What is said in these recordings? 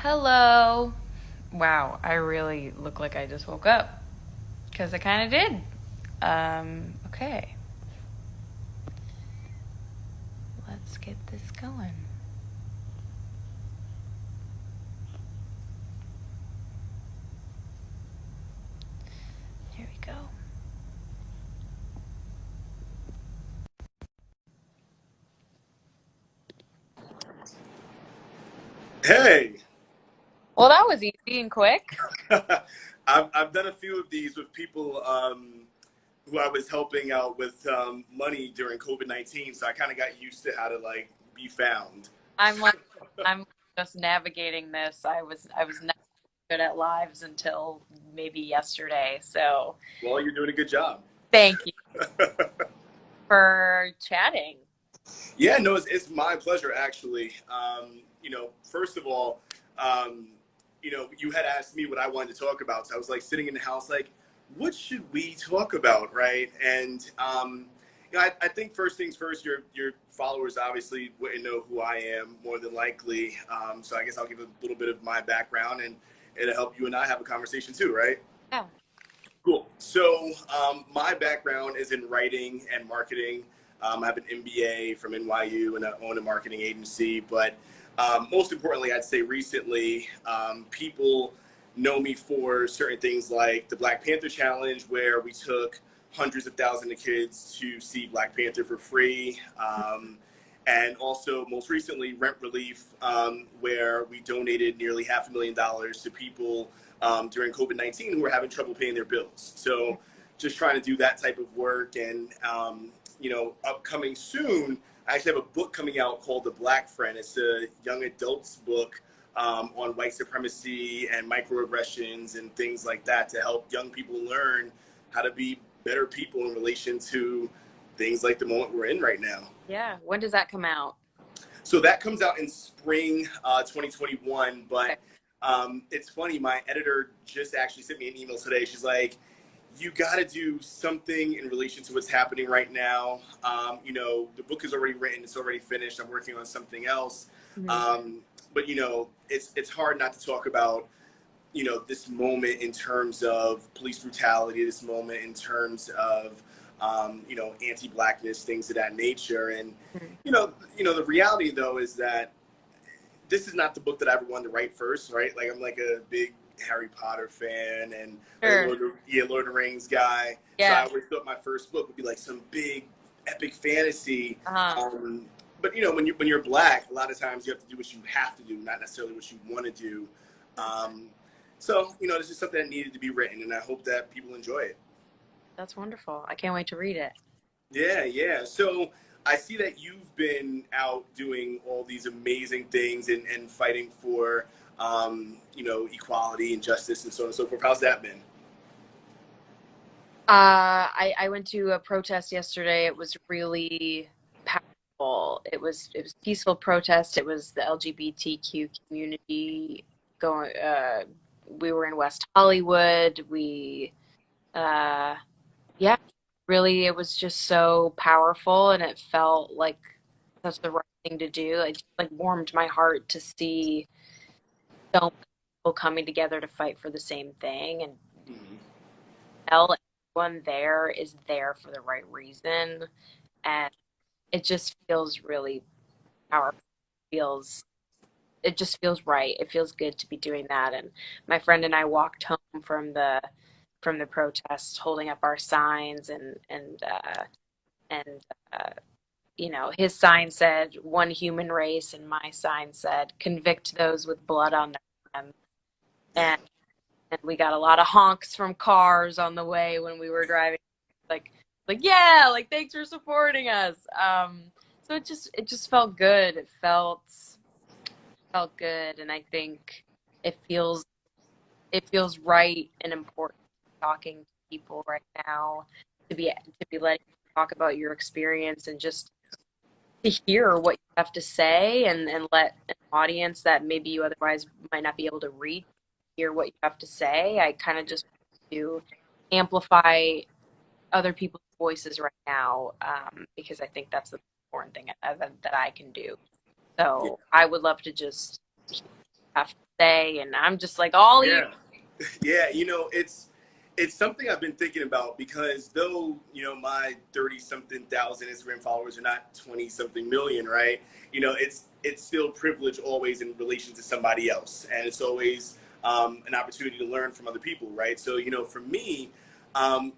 Hello. Wow, I really look like I just woke up. Because I kind of did. Okay. Let's get this going. Here we go. Hey, Well, that was easy and quick. I've done a few of these with people who I was helping out with money during COVID-19, so I kind of got used to how to like be found. I'm like, I'm just navigating this. I was not good at lives until maybe yesterday. So Well, you're doing a good job. thank you for chatting. Yeah, no, it's my pleasure actually. First of all, um, you had asked me what I wanted to talk about, so I was like sitting in the house, like, what should we talk about, right? And I think first things first, your followers obviously wouldn't know who I am more than likely. So I guess I'll give a little bit of my background, and it'll help you and I have a conversation too, right? Yeah. Cool. So my background is in writing and marketing. I have an MBA from NYU and I own a marketing agency. But most importantly, I'd say recently, people know me for certain things like the Black Panther Challenge, where we took hundreds of thousands of kids to see Black Panther for free. And also, most recently, Rent Relief, where we donated nearly $500,000 to people during COVID-19 who were having trouble paying their bills. So just trying to do that type of work. And, upcoming soon, I actually have a book coming out called The Black Friend. It's a young adults book on white supremacy and microaggressions and things like that to help young people learn how to be better people in relation to things like the moment we're in right now. Yeah. When does that come out? So that comes out in spring 2021. Okay. But it's funny, my editor just actually sent me an email today. She's like, you got to do something in relation to what's happening right now. The book is already written, it's already finished. I'm working on something else. Mhm. But it's hard not to talk about this moment in terms of police brutality, this moment in terms of anti-blackness, things of that nature. And Mhm. the reality though is that this is not the book that I ever wanted to write first, right? Like I'm like a big Harry Potter fan and like Sure. Lord of the Rings guy. So I Yeah. always thought my first book would be like some big epic fantasy. Uh-huh. But when you're black, a lot of times you have to do what you have to do, not necessarily what you want to do. Um, so this is something that needed to be written, and I hope that people enjoy it. That's wonderful. I can't wait to read it. Yeah, yeah. So I see that you've been out doing all these amazing things and fighting for, equality and justice and so on and so forth. How's that been? I went to a protest yesterday. It was really powerful. It was peaceful protest. It was the LGBTQ community going. We were in West Hollywood. Uh, yeah, really, it was just so powerful, and it felt like such the right thing to do. It just like warmed my heart to see so many people coming together to fight for the same thing, and Mhm. tell everyone there is there for the right reason. And it just feels really powerful. Feels it just feels right. It feels good to be doing that. And my friend and I walked home from the protest, holding up our signs, and his sign said "one human race," and my sign said "convict those with blood on their hands." And we got a lot of honks from cars on the way when we were driving. Like, yeah, like thanks for supporting us. So it just felt good. It felt good, and I think it feels it feels right and important talking to people right now to be letting you talk about your experience and just to hear what you have to say and let an audience that maybe you otherwise might not be able to reach hear what you have to say. I kind of just want to amplify other people's voices right now because I think that's the important thing that I can do. Yeah. So I would love to just have to say, and I'm just like all ears. Yeah. Yeah, you know, it's something I've been thinking about because though, you know, my 30-something thousand Instagram followers are not 20-something million, right? You know, it's still privilege always in relation to somebody else. And it's always an opportunity to learn from other people, right? So, you know, for me, I'm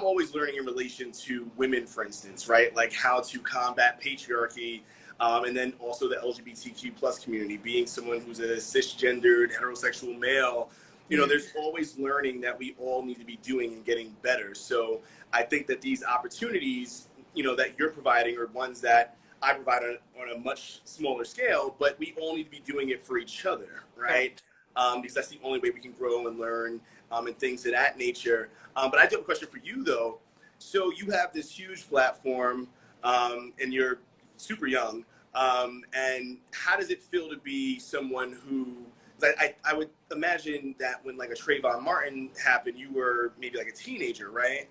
always learning in relation to women, for instance, right? Like how to combat patriarchy, and then also the LGBTQ plus community. Being someone who's a cisgendered heterosexual male, you know, there's always learning that we all need to be doing and getting better. So I think that these opportunities, you know, that you're providing are ones that I provide on a much smaller scale, but we all need to be doing it for each other, right? Because that's the only way we can grow and learn, and things of that nature. But I do have a question for you, though. So you have this huge platform, and you're super young. And how does it feel to be someone who, I would imagine that when like a Trayvon Martin happened, you were maybe like a teenager, right?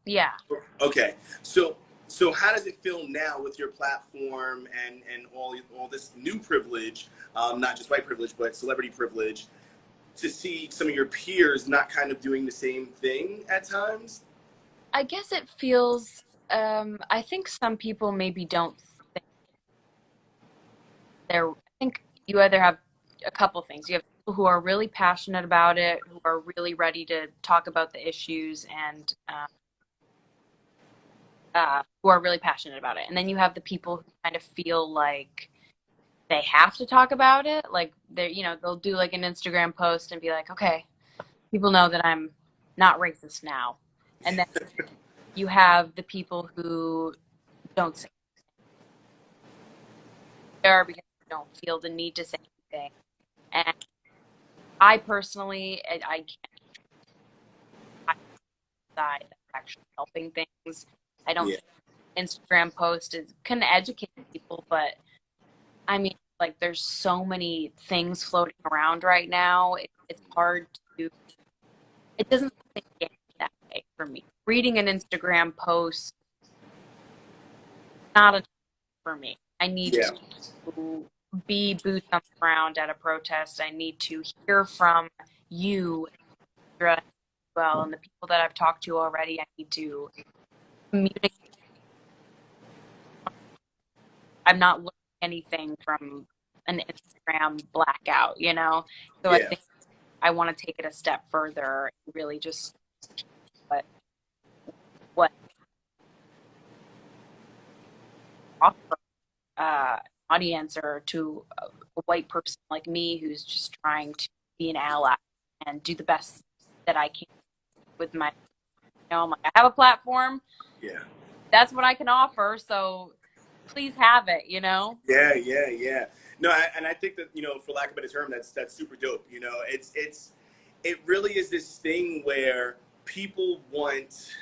Yeah. Okay. So how does it feel now with your platform and all this new privilege, not just white privilege, but celebrity privilege, to see some of your peers not kind of doing the same thing at times? I guess it feels, I think some people maybe don't think I think you either have a couple things. You have people who are really passionate about it, who are really ready to talk about the issues and who are really passionate about it. And then you have the people who kind of feel like they have to talk about it. Like they're, you know, they'll do like an Instagram post and be like, okay, people know that I'm not racist now. And then you have the people who don't say there because they don't feel the need to say anything. And I personally, I can't decide that's actually helping things. I don't Yeah. think Instagram post can educate people, but I mean, like there's so many things floating around right now. It's hard to, it doesn't think that way for me. Reading an Instagram post, not a for me. I need Yeah. to be boots on the ground at a protest. I need to hear from you as well, and the people that I've talked to already. I need to communicate. I'm not learning anything from an Instagram blackout, you know? So I Yeah. think I want to take it a step further and really just what what offer audience or to a white person like me who's just trying to be an ally and do the best that I can with my, you know, I'm like, I have a platform. Yeah. That's what I can offer. So please have it, you know? Yeah, yeah, yeah. No, and I think that, you know, for lack of a better term, that's super dope. You know, it really is this thing where people want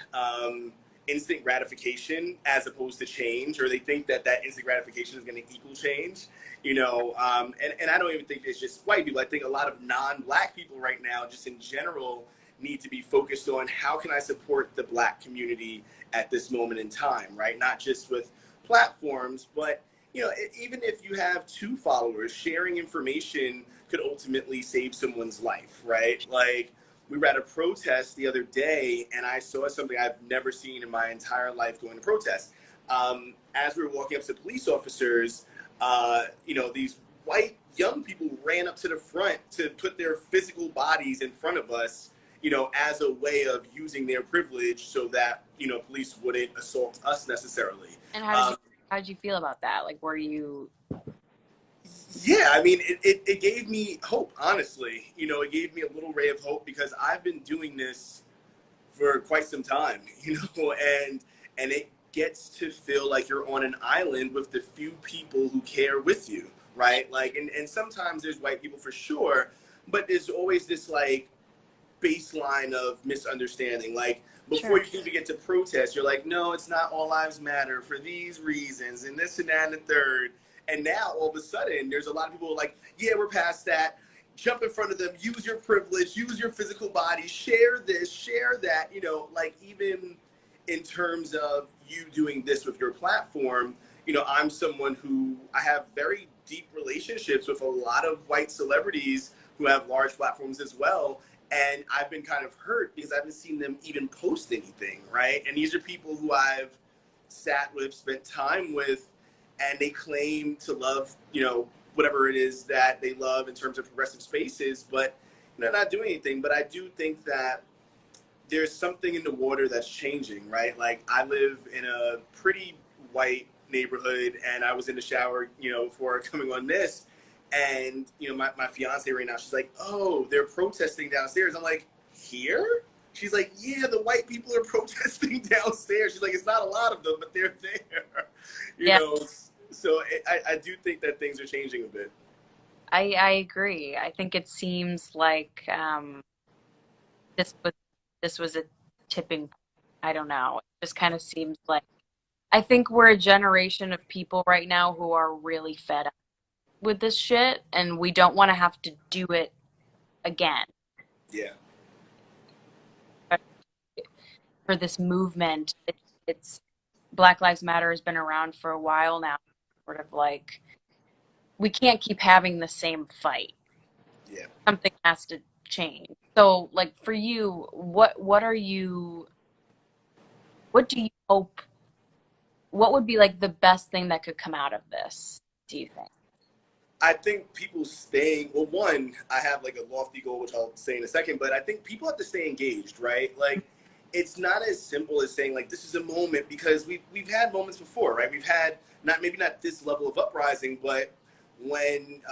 instant gratification as opposed to change, or they think that instant gratification is going to equal change. You know, and I don't even think it's just white people. I think a lot of non-black people right now, just in general, need to be focused on how can I support the black community at this moment in time, right? Not just with platforms, but you know, even if you have 2 followers, sharing information could ultimately save someone's life, right? Like we were at a protest the other day, and I saw something I've never seen in my entire life going to protest. As we were walking up to police officers, you know, these white young people ran up to the front to put their physical bodies in front of us, you know, as a way of using their privilege so that, you know, police wouldn't assault us necessarily. And how did you feel about that? Like, were you? Yeah, I mean, it gave me hope, honestly. You know, it gave me a little ray of hope because I've been doing this for quite some time, you know, and it gets to feel like you're on an island with the few people who care with you, right? Like, and sometimes there's white people for sure, but there's always this like baseline of misunderstanding. Like before Sure. you can even get to protest, you're like, no, it's not all lives matter for these reasons and this and that and the third. And now all of a sudden there's a lot of people like, yeah, we're past that. Jump in front of them, use your privilege, use your physical body, share this, share that, you know, like even in terms of you doing this with your platform, you know, I'm someone who I have very deep relationships with a lot of white celebrities who have large platforms as well. And I've been kind of hurt because I haven't seen them even post anything, right? And these are people who I've sat with, spent time with, and they claim to love, you know, whatever it is that they love in terms of progressive spaces, but they're not doing anything. But I do think that there's something in the water that's changing, right? Like, I live in a pretty white neighborhood, and I was in the shower, you know, before coming on this, and, you know, my fiance right now, she's like, oh, they're protesting downstairs. I'm like, here? She's like, yeah, the white people are protesting downstairs. She's like, it's not a lot of them, but they're there. You know, so I do think that things are changing a bit. I agree. I think it seems like this was this was a tipping point. I don't know. It just kind of seems like I think we're a generation of people right now who are really fed up with this shit, and we don't want to have to do it again. Yeah. For this movement, it's Black Lives Matter has been around for a while now. Sort of like we can't keep having the same fight. Yeah. Something has to change. So, like for you, what do you hope? What would be like the best thing that could come out of this? Do you think? I think people staying, well, one, I have like a lofty goal, which I'll say in a second, but I think people have to stay engaged, right? Like, it's not as simple as saying like, this is a moment, because we've had moments before, right? We've had maybe not this level of uprising, but when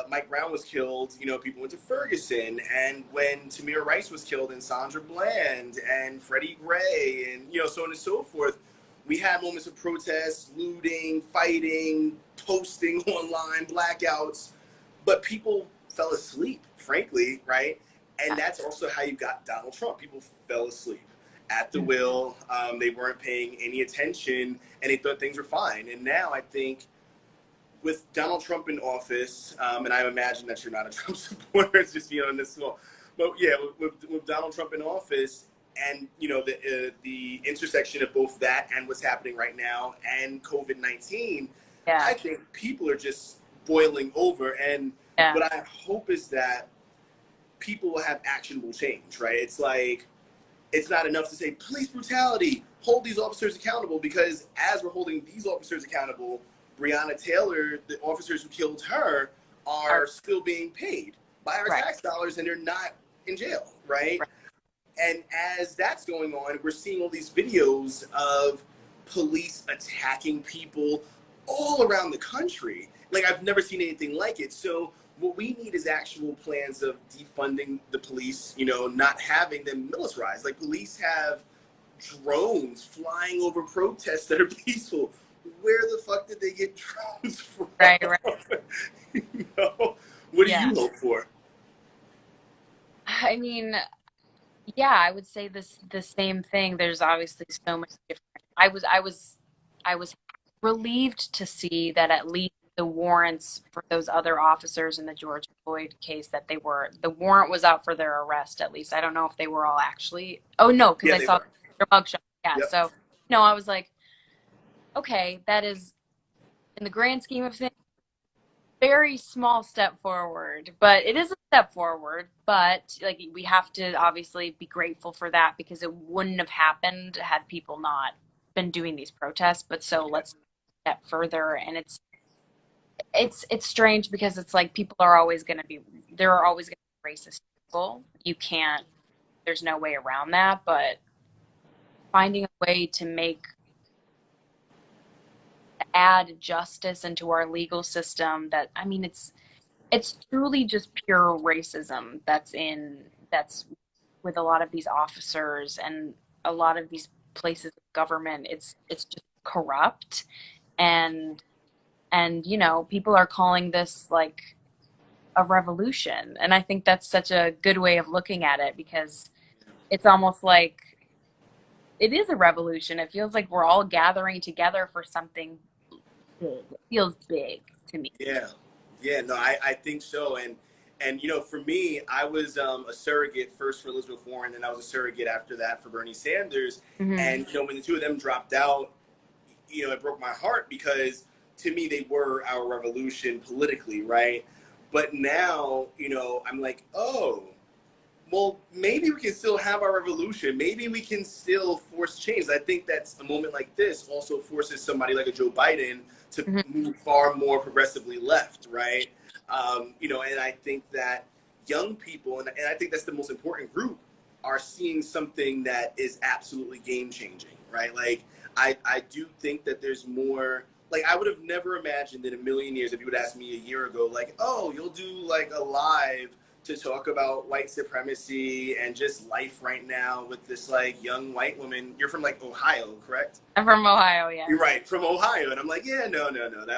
Mike Brown was killed, you know, people went to Ferguson, and when Tamir Rice was killed, and Sandra Bland and Freddie Gray, and, you know, so on and so forth, we had moments of protest, looting, fighting, posting online, blackouts, but people fell asleep, frankly, right? And that's also how you got Donald Trump. People fell asleep at the wheel. They weren't paying any attention, and they thought things were fine. And now I think with Donald Trump in office, and I imagine that you're not a Trump supporter, it's just being on this small, but yeah, with Donald Trump in office, and, you know, the intersection of both that and what's happening right now and COVID-19, I think people are just boiling over. And what I hope is that people will have actionable change, right? It's like, it's not enough to say police brutality, hold these officers accountable, because as we're holding these officers accountable, Breonna Taylor, the officers who killed her, are still being paid by our tax dollars, and they're not in jail, right? And as that's going on, we're seeing all these videos of police attacking people all around the country. Like, I've never seen anything like it. So what we need is actual plans of defunding the police, you know, not having them militarized. Like, police have drones flying over protests that are peaceful. Where the fuck did they get drones from? Right. You know? What do you hope for? I mean, yeah, I would say the same thing. There's obviously so much different. I was relieved to see that at least the warrants for those other officers in the George Floyd case, that the warrant was out for their arrest, at least. I don't know if they were all actually, no, because I saw their mugshot. Yeah. Yep. So no, I was like, okay, that is, in the grand scheme of things, very small step forward, but it is a step forward. But like, we have to obviously be grateful for that, because it wouldn't have happened had people not been doing these protests. But so let's step further, and it's strange, because it's like there are always going to be racist people. You can't, there's no way around that. But finding a way to add justice into our legal system, that, I mean, it's truly just pure racism that's with a lot of these officers and a lot of these places of government. It's just corrupt, and you know, people are calling this like a revolution, and I think that's such a good way of looking at it, because it's almost like it is a revolution. It feels like we're all gathering together for something big. It feels big to me. Yeah, no, I think so. And you know, for me, I was a surrogate first for Elizabeth Warren, and I was a surrogate after that for Bernie Sanders. And, you know, when the two of them dropped out, you know, it broke my heart, because to me, they were our revolution politically, right? But now, I'm like, oh, well, maybe we can still have our revolution. Maybe we can still force change. I think that's a moment like this also forces somebody like a Joe Biden to Mhm. move far more progressively left, right? And I think that young people, and I think that's the most important group, are seeing something that is absolutely game changing, right? Like, I do think that there's more. Like, I would have never imagined in a million years if you would ask me a year ago, like, oh, you'll do like a live to talk about white supremacy and just life right now with this like young white woman. You're from like Ohio, correct? I'm from Ohio, yeah. You're right, from Ohio. And I'm like, yeah, no,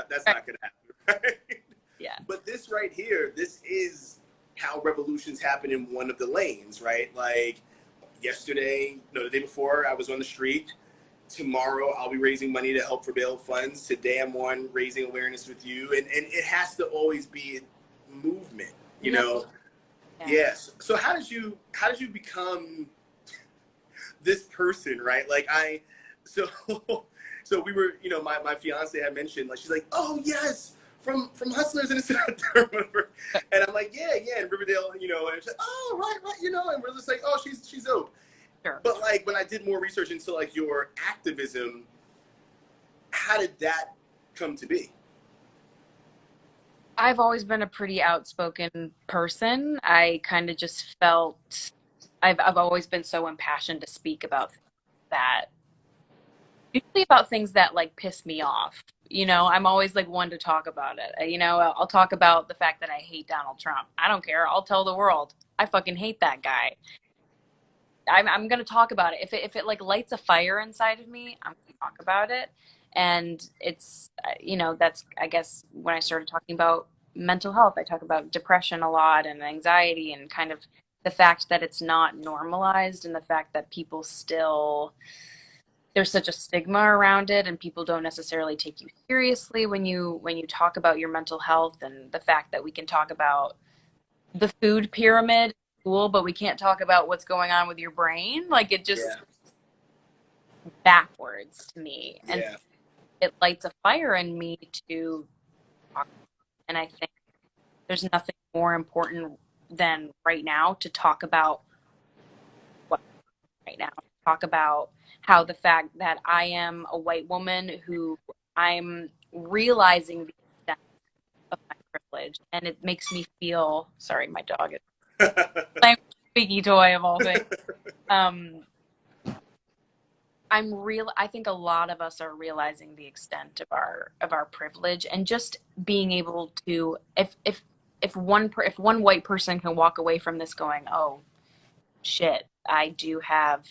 that's not gonna happen, right? Yeah. But this right here, this is how revolutions happen in one of the lanes, right? Like yesterday, no, the day before, I was on the street. Tomorrow, I'll be raising money to help for bail funds. Today, I'm on raising awareness with you. And it has to always be a movement, you know? Yeah. Yes. So how did you become this person, right? Like so so we were, my fiance had mentioned, like, she's like, oh yes, from Hustlers in the and I'm like, yeah, in Riverdale, and she's like, oh right, and we're just like, oh, she's dope. Sure. But like when I did more research into like your activism, how did that come to be? I've always been a pretty outspoken person. I kind of just felt I've always been so impassioned to speak about that. Usually about things that like piss me off. I'm always like one to talk about it. I'll talk about the fact that I hate Donald Trump. I don't care. I'll tell the world. I fucking hate that guy. I'm gonna talk about it. If it like lights a fire inside of me, I'm gonna talk about it. And it's that's, I guess, when I started talking about mental health, I talk about depression a lot and anxiety and kind of the fact that it's not normalized and the fact that people still, there's such a stigma around it and people don't necessarily take you seriously when you talk about your mental health, and the fact that we can talk about the food pyramid cool, but we can't talk about what's going on with your brain. Like, it just Yeah. backwards to me. And Yeah. it lights a fire in me to talk. And I think there's nothing more important than right now to talk about what right now. Talk about how the fact that I am a white woman who I'm realizing the extent of my privilege, and it makes me feel sorry, my dog is playing with a squeaky toy of all things. Um, I think a lot of us are realizing the extent of our privilege, and just being able to, if one white person can walk away from this going, oh shit, I do have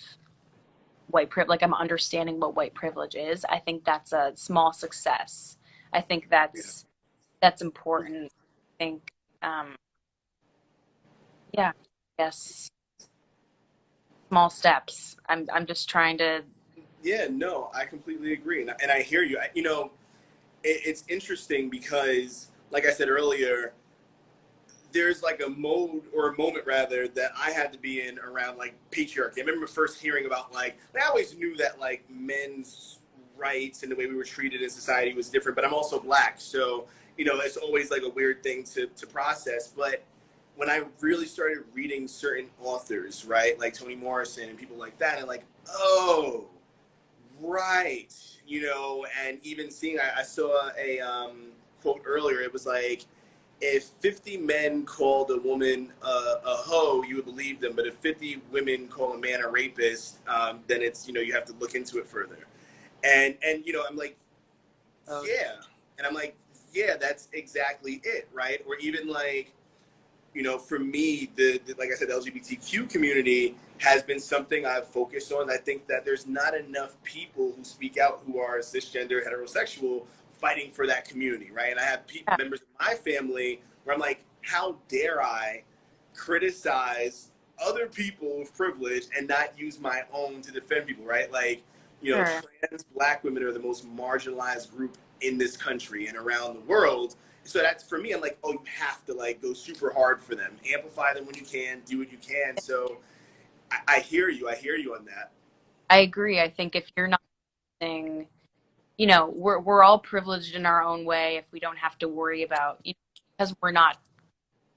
white privilege, like I'm understanding what white privilege is, I think that's a small success. I think that's important. I think yeah, yes, small steps. I'm just trying to. Yeah, no, I completely agree, and I hear you. It's interesting because, like I said earlier, there's like a mode, or a moment rather, that I had to be in around like patriarchy. I remember first hearing about like, I always knew that like men's rights and the way we were treated in society was different, but I'm also Black, so it's always like a weird thing to process. But when I really started reading certain authors, right, like Toni Morrison and people like that, and like, oh, right, and even seeing, I saw a quote earlier. It was like, if 50 men called a woman a hoe, you would believe them. But if 50 women call a man a rapist, then it's, you have to look into it further. And I'm like, yeah. And I'm like, yeah, that's exactly it, right? Or even like, for me, the like I said, the LGBTQ community has been something I've focused on. I think that there's not enough people who speak out who are cisgender, heterosexual, fighting for that community, right? And I have members of my family where I'm like, how dare I criticize other people with privilege and not use my own to defend people, right? Like, Sure. trans Black women are the most marginalized group in this country and around the world. So that's, for me, I'm like, oh, you have to like go super hard for them, amplify them when you can, do what you can. So I hear you on that. I agree. I think if you're not saying, you know, we're all privileged in our own way if we don't have to worry about, you know, because we're not,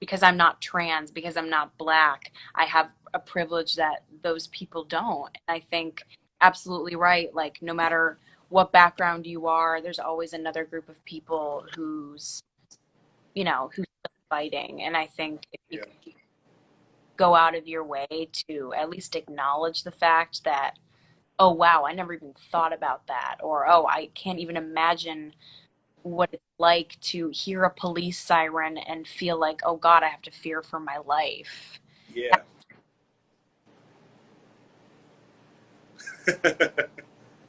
because I'm not trans, because I'm not black, I have a privilege that those people don't. And I think absolutely right. Like, no matter what background you are, there's always another group of people who's, you know, who's still fighting. And I think if you Yeah. go out of your way to at least acknowledge the fact that, oh, wow, I never even thought about that. Or, oh, I can't even imagine what it's like to hear a police siren and feel like, oh God, I have to fear for my life. Yeah.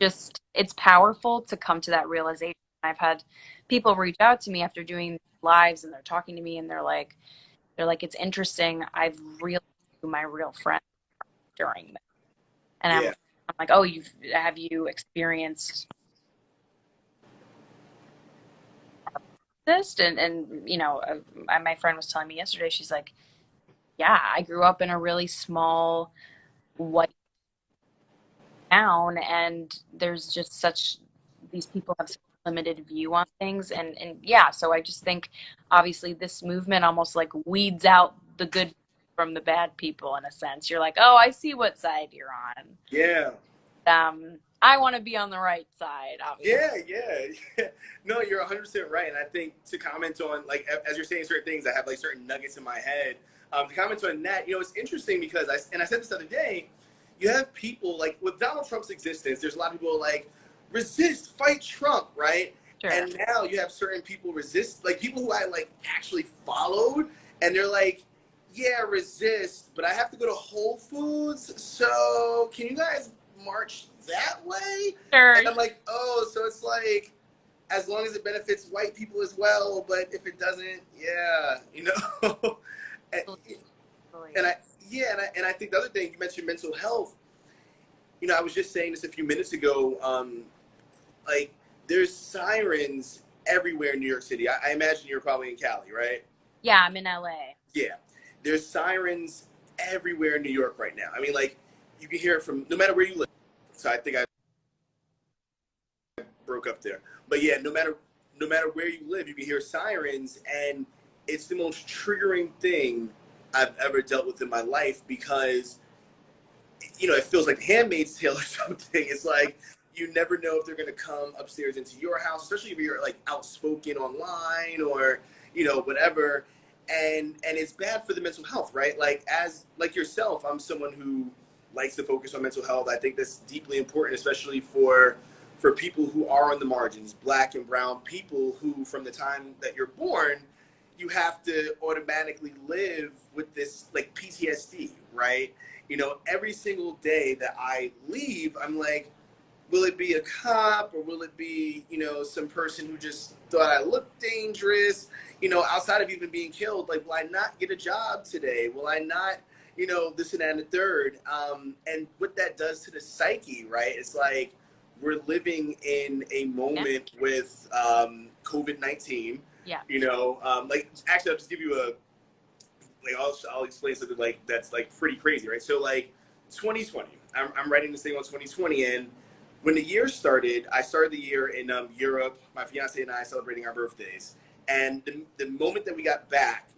Just, it's powerful to come to that realization. I've had people reach out to me after doing lives and they're talking to me and they're like, it's interesting. I've realized who my real friend during this. And I'm Yeah. like, oh, have you experienced this? And you know, my friend was telling me yesterday, she's like, yeah, I grew up in a really small white town, and there's just such, these people have such a limited view on things. And yeah, so I just think obviously this movement almost like weeds out the good from the bad people in a sense. You're like, oh, I see what side you're on. Yeah. I want to be on the right side, obviously. Yeah, yeah. No, you're 100% right. And I think to comment on, like, as you're saying certain things, I have like certain nuggets in my head. To comment on that, you know, it's interesting because I said this the other day, you have people like with Donald Trump's existence, there's a lot of people like resist, fight Trump, right? Sure. And now you have certain people resist, like people who I like actually followed, and they're like, yeah, resist, but I have to go to Whole Foods, so can you guys march that way? Sure. And I'm like, oh, so it's like, as long as it benefits white people as well, but if it doesn't, yeah, you know. and, and I, yeah, and I think the other thing you mentioned, mental health. You know, I was just saying this a few minutes ago. Like, there's sirens everywhere in New York City. I imagine you're probably in Cali, right? Yeah, I'm in LA. Yeah, there's sirens everywhere in New York right now. I mean, like, you can hear it from no matter where you live. So I think I broke up there. But yeah, no matter where you live, you can hear sirens, and it's the most triggering thing I've ever dealt with in my life because, you know, it feels like Handmaid's Tale or something. It's like you never know if they're going to come upstairs into your house, especially if you're like outspoken online or, you know, whatever. And it's bad for the mental health, right? Like, as like yourself, I'm someone who likes to focus on mental health. I think that's deeply important, especially for people who are on the margins, black and brown people who, from the time that you're born, you have to automatically live with this like PTSD, right? You know, every single day that I leave, I'm like, will it be a cop or will it be, you know, some person who just thought I looked dangerous? You know, outside of even being killed, like, will I not get a job today? Will I not, you know, this and that and the third? And what that does to the psyche, right? It's like we're living in a moment with COVID-19. Yeah. You know, like, actually, I'll just give you a, like, I'll explain something like that's like pretty crazy, right? So like 2020, I'm writing this thing on 2020, and when the year started, I started the year in Europe. My fiance and I celebrating our birthdays, and the moment that we got back,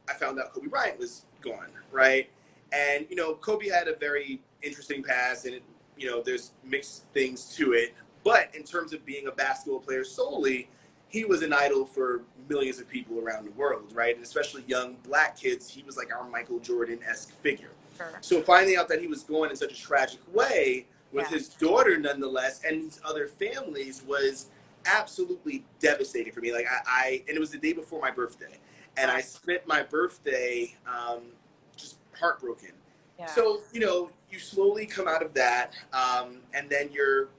I found out Kobe Bryant was gone, right? And you know, Kobe had a very interesting past, and it, you know, there's mixed things to it. But in terms of being a basketball player solely, he was an idol for millions of people around the world, right? And especially young black kids, he was like our Michael Jordan-esque figure. Sure. So finding out that he was gone in such a tragic way with his daughter, nonetheless, and his other families was absolutely devastating for me. Like, and it was the day before my birthday, and I spent my birthday just heartbroken. Yeah. So, you know, you slowly come out of that, and then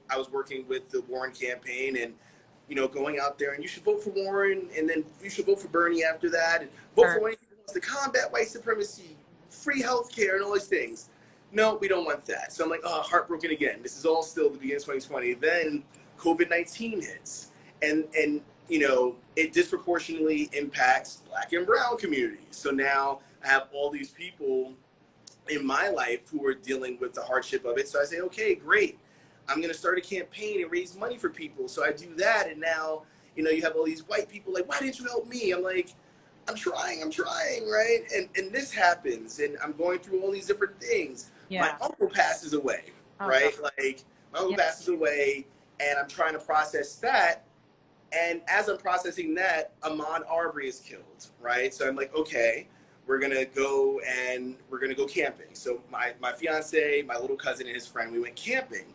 I was working with the Warren campaign, and you know, going out there and you should vote for Warren, and then you should vote for Bernie after that, and vote for anyone who wants to combat white supremacy, free healthcare, and all these things. No, we don't want that. So I'm like, oh, heartbroken again. This is all still the beginning of 2020. Then COVID-19 hits, and you know, it disproportionately impacts black and brown communities. So now I have all these people in my life who are dealing with the hardship of it. So I say, okay, great. I'm going to start a campaign and raise money for people. So I do that. And now, you know, you have all these white people like, why didn't you help me? I'm like, I'm trying, right? And this happens, and I'm going through all these different things. Yeah. My uncle passes away, right? Like, my uncle passes away, and I'm trying to process that. And as I'm processing that, Ahmaud Arbery is killed, right? So I'm like, okay, we're gonna go camping. So my fiance, my little cousin, and his friend, we went camping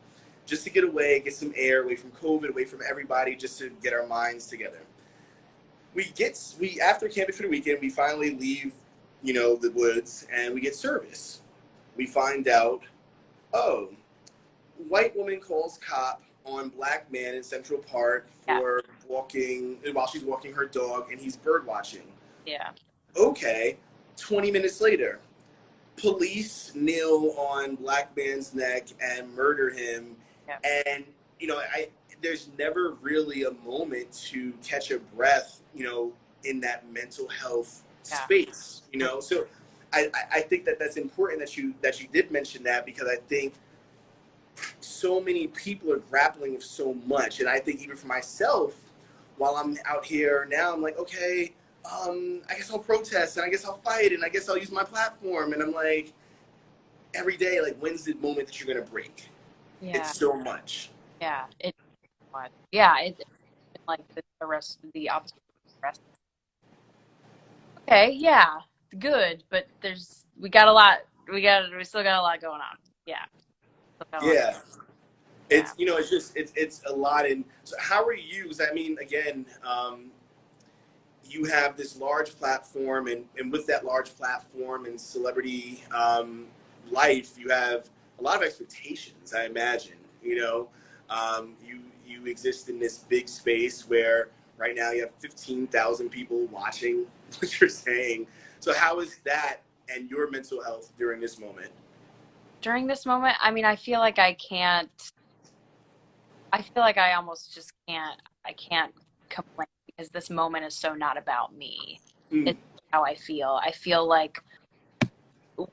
just to get away, get some air, away from COVID, away from everybody, just to get our minds together. We after camping for the weekend, we finally leave, you know, the woods, and we get service. We find out, oh, white woman calls cop on black man in Central Park for walking, while she's walking her dog, and he's bird watching. Yeah. Okay. 20 minutes later, police kneel on black man's neck and murder him. Yeah. And, you know, there's never really a moment to catch a breath, you know, in that mental health space, you know? So I think that that's important that you did mention that, because I think so many people are grappling with so much. And I think even for myself, while I'm out here now, I'm like, okay, I guess I'll protest, and I guess I'll fight, and I guess I'll use my platform. And I'm like, every day, like, when's the moment that you're going to break? Yeah. It's so much. Yeah. It's much. Yeah. It's like the rest of the opposite. Okay. Yeah. Good. But we still got a lot going on. Yeah. Yeah. It's, you know, it's a lot. And so how are you? I mean, again, you have this large platform, and with that large platform and celebrity life, you have a lot of expectations, I imagine. You know, you exist in this big space where right now you have 15,000 people watching what you're saying. So how is that and your mental health during this moment? During this moment, I mean, I feel like I almost just can't complain, because this moment is so not about me. It's how I feel. I feel like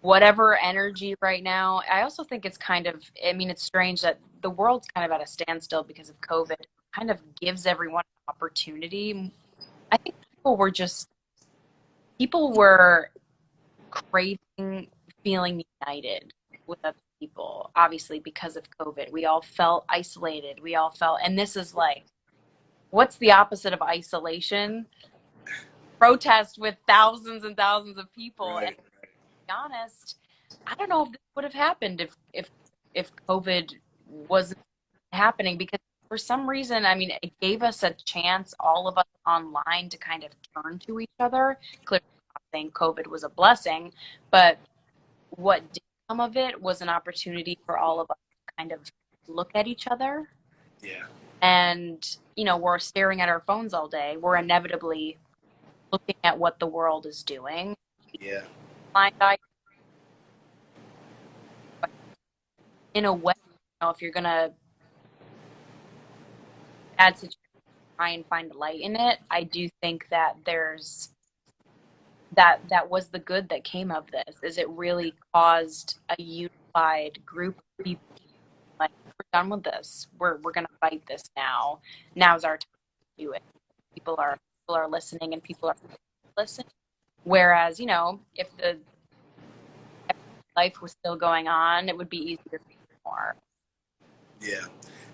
whatever energy right now, I also think it's kind of, I mean, it's strange that the world's kind of at a standstill because of COVID. It kind of gives everyone an opportunity. I think people were craving feeling united with other people, obviously because of COVID. We all felt isolated. And this is like, what's the opposite of isolation? Protest with thousands and thousands of people. Right. And to be honest, I don't know if this would have happened if COVID wasn't happening, because for some reason, I mean, it gave us a chance, all of us online, to kind of turn to each other. Clearly, I'm not saying COVID was a blessing, but what did come of it was an opportunity for all of us to kind of look at each other. Yeah. And, you know, we're staring at our phones all day. We're inevitably looking at what the world is doing. Yeah. In a way, you know, if you're going to bad situation, try and find light in it, I do think that that was the good that came of this, is it really caused a unified group of people. Like, we're done with this. We're going to fight this now. Now's our time to do it. People are listening, and people are listening. Whereas, you know, if the life was still going on, it would be easier to do more. Yeah.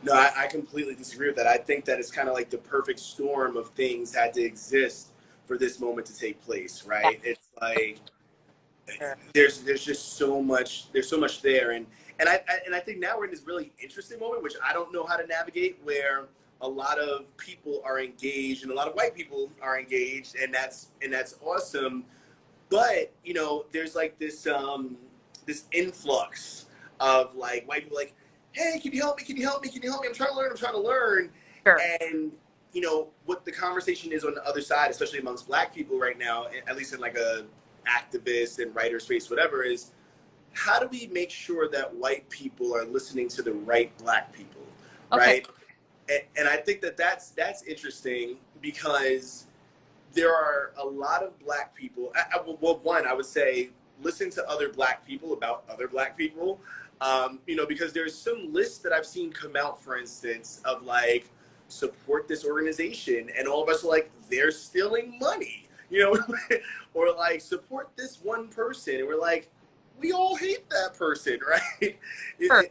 No, I completely disagree with that. I think that it's kind of like the perfect storm of things had to exist for this moment to take place, right? Yeah. It's like there's just so much there, and I think now we're in this really interesting moment, which I don't know how to navigate, where a lot of people are engaged and a lot of white people are engaged, and that's awesome. But, you know, there's like this this influx of like white people like, hey, can you help me? Can you help me? Can you help me? I'm trying to learn. Sure. And, you know, what the conversation is on the other side, especially amongst black people right now, at least in like a activist and writer space, whatever, is how do we make sure that white people are listening to the right black people, right? And I think that that's interesting, because there are a lot of black people. Well, one, I would say listen to other black people about other black people. Because there's some lists that I've seen come out, for instance, of like, support this organization, and all of us are like, they're stealing money, or like, support this one person, and we're like, we all hate that person, right? Sure.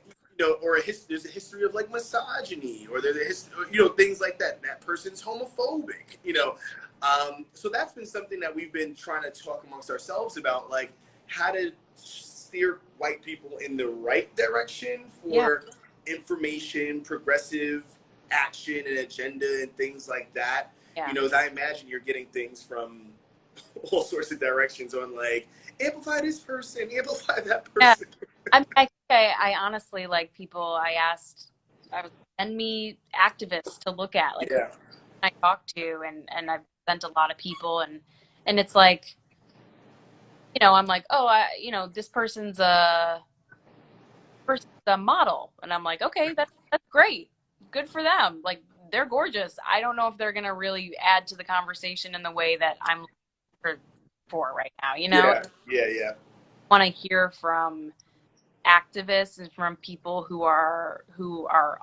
Or there's a history of like misogyny, or there's a history, things like that. That person's homophobic, So that's been something that we've been trying to talk amongst ourselves about, like how to steer white people in the right direction for information, progressive action and agenda and things like that. Yeah. As I imagine you're getting things from all sorts of directions on like, amplify this person, amplify that person. Yeah. I honestly, like, people I would send me activists to look at, like, Yeah. I talk to, and I've sent a lot of people, and it's like, I'm like, oh, this person's a model, and I'm like, okay, that's great, good for them, like, they're gorgeous. I don't know if they're gonna really add to the conversation in the way that I'm looking for right now. Yeah. Want to hear from activists and from people who are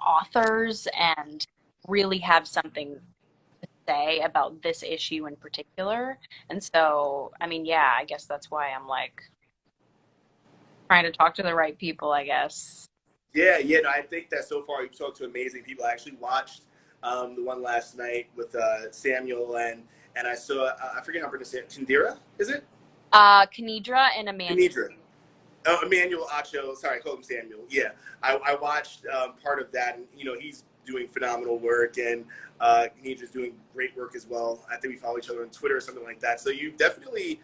authors and really have something to say about this issue in particular. And so, I mean, yeah, I guess that's why I'm like trying to talk to the right people, I guess. Yeah, no, I think that so far you've talked to amazing people. I actually watched the one last night with Samuel, and I saw, I forget how to pronounce it, Kandira, is it? Kanidra and Amanda. Kanidra. Oh, Emmanuel Acho, sorry, I called him Samuel. Yeah, I watched part of that, and he's doing phenomenal work, and Kanidra's doing great work as well. I think we follow each other on Twitter or something like that. So you've definitely,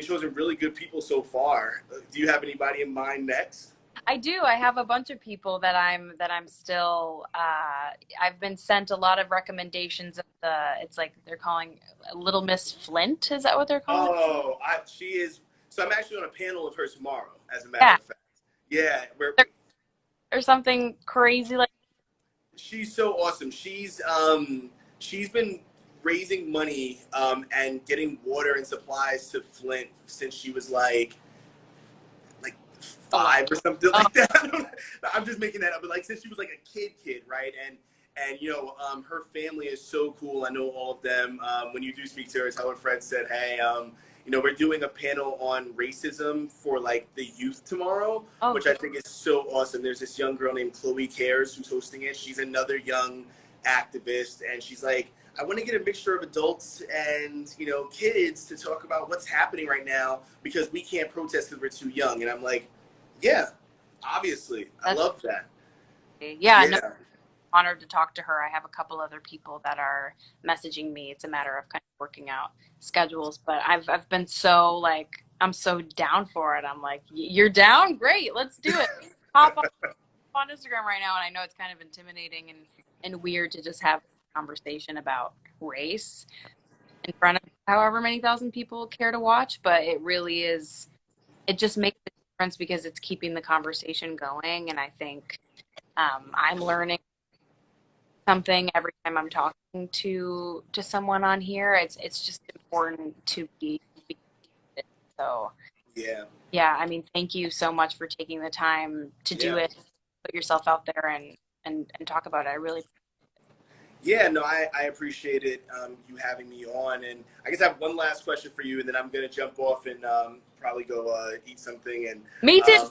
chosen really good people so far. Do you have anybody in mind next? I do. I have a bunch of people that I'm still. I've been sent a lot of recommendations of it's like they're calling Little Miss Flint. Is that what they're calling? Oh, she is. So I'm actually on a panel of her tomorrow, as a matter of fact. Yeah, or something crazy like. She's so awesome. She's been raising money and getting water and supplies to Flint since she was like 5 or something like that. I'm just making that up, but like since she was like a kid, right? And her family is so cool. I know all of them. When you do speak to her, tell her Fred said, hey, we're doing a panel on racism for like the youth tomorrow, which I think is so awesome. There's this young girl named Chloe Cares who's hosting it. She's another young activist, and she's like, I want to get a mixture of adults and kids to talk about what's happening right now because we can't protest because we're too young. And I'm like, yeah, obviously, I love that. Yeah. No, honored to talk to her. I have a couple other people that are messaging me. It's a matter of kind of working out schedules, but I've been so like, I'm so down for it. I'm like, you're down? Great, let's do it. Pop up on Instagram right now, and I know it's kind of intimidating and weird to just have a conversation about race in front of however many thousand people care to watch, but it really is, it just makes a difference because it's keeping the conversation going, and I think I'm learning something every time I'm talking to someone on here. It's just important to be so yeah. I mean, thank you so much for taking the time to do it, put yourself out there and talk about it. I really no, I appreciate it, you having me on. And I guess I have one last question for you, and then I'm gonna jump off and probably go eat something. And me too.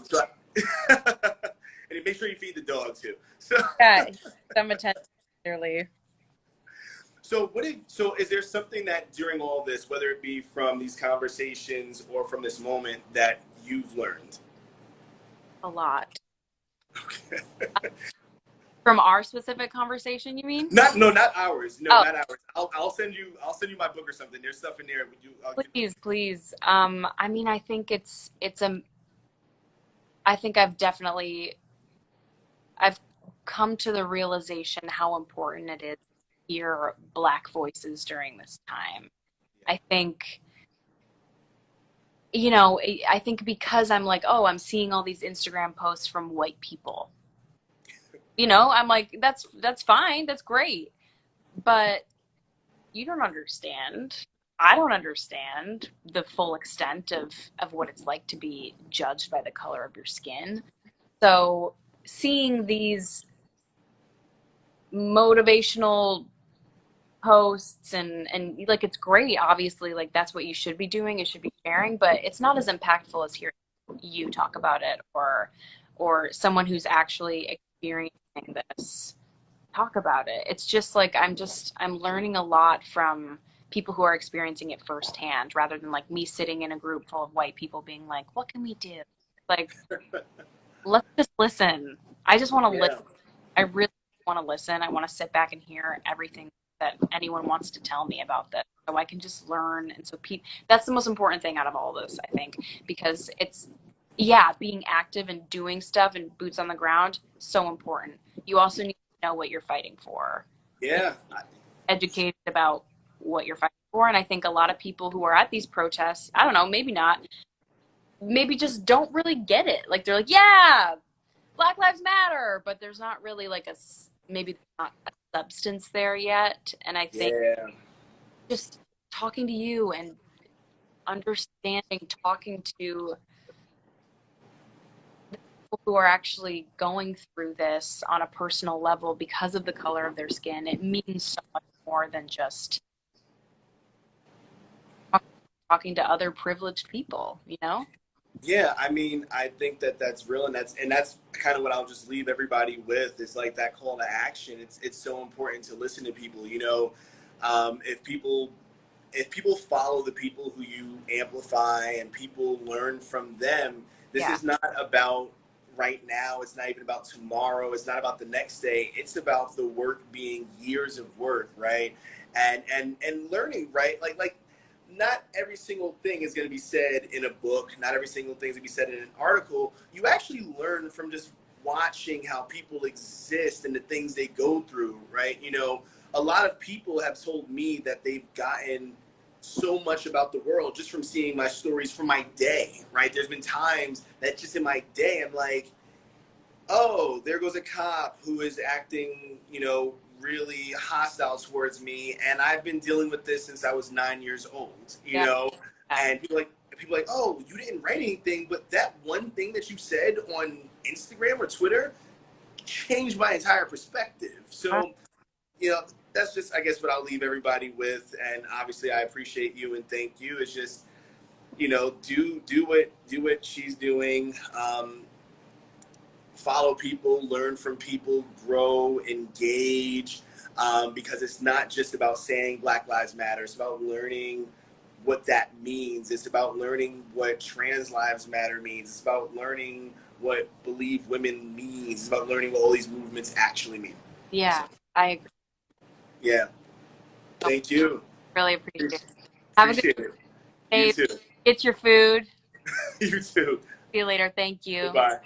And make sure you feed the dog too. So yeah, some attention clearly. So is there something that during all this, whether it be from these conversations or from this moment, that you've learned? A lot. Okay. From our specific conversation, you mean? Not ours. No, not ours. I'll send you my book or something. There's stuff in there. Please. I mean, I think I think I've come to the realization how important it is to hear Black voices during this time. I think, I think because I'm like, oh, I'm seeing all these Instagram posts from white people. I'm like, that's fine, that's great. But you don't understand. I don't understand the full extent of what it's like to be judged by the color of your skin. So seeing these motivational posts and like, it's great, obviously, like that's what you should be doing, you should be sharing, but it's not as impactful as hearing you talk about it, or someone who's actually experiencing this talk about it. It's just like I'm learning a lot from people who are experiencing it firsthand, rather than like me sitting in a group full of white people being like, what can we do? Like, let's just listen. I just want to Yeah. listen. I really want to listen. I want to sit back and hear everything that anyone wants to tell me about this, so I can just learn. And so that's the most important thing out of all this, I think, because it's, yeah, being active and doing stuff and boots on the ground, so important. You also need to know what you're fighting for. Yeah. Educated about what you're fighting for. And I think a lot of people who are at these protests, I don't know, maybe not, maybe just don't really get it. Like, they're like, yeah, Black Lives Matter, but there's not really like maybe not a substance there yet. And I think Yeah. just talking to you and understanding, talking to people who are actually going through this on a personal level because of the color of their skin, it means so much more than just talking to other privileged people, you know? Yeah, I mean, I think that that's real, and that's kind of what I'll just leave everybody with. Is like that call to action. It's so important to listen to people. You know, if people follow the people who you amplify and people learn from them, this Yeah. is not about right now. It's not even about tomorrow. It's not about the next day. It's about the work being years of work, right? And learning, right? Like not every single thing is going to be said in a book. Not every single thing is going to be said in an article. You actually learn from just watching how people exist and the things they go through, right? You know, a lot of people have told me that they've gotten so much about the world just from seeing my stories from my day, right? There's been times that just in my day, I'm like, oh, there goes a cop who is acting, you know, really hostile towards me, and I've been dealing with this since I was 9 years old, you Yeah. know, and people like, oh, you didn't write anything, but that one thing that you said on Instagram or Twitter changed my entire perspective. So, you know, that's just, I guess, what I'll leave everybody with. And obviously, I appreciate you and thank you. It's just, you know, do what she's doing. Follow people, learn from people, grow, engage, because it's not just about saying Black Lives Matter. It's about learning what that means. It's about learning what trans lives matter means. It's about learning what believe women means. It's about learning what all these movements actually mean. Yeah, I agree. Yeah. Thank you. Really appreciate it. Have a good Appreciate it. day. You too. Get your food. You too. See you later. Thank you. Bye.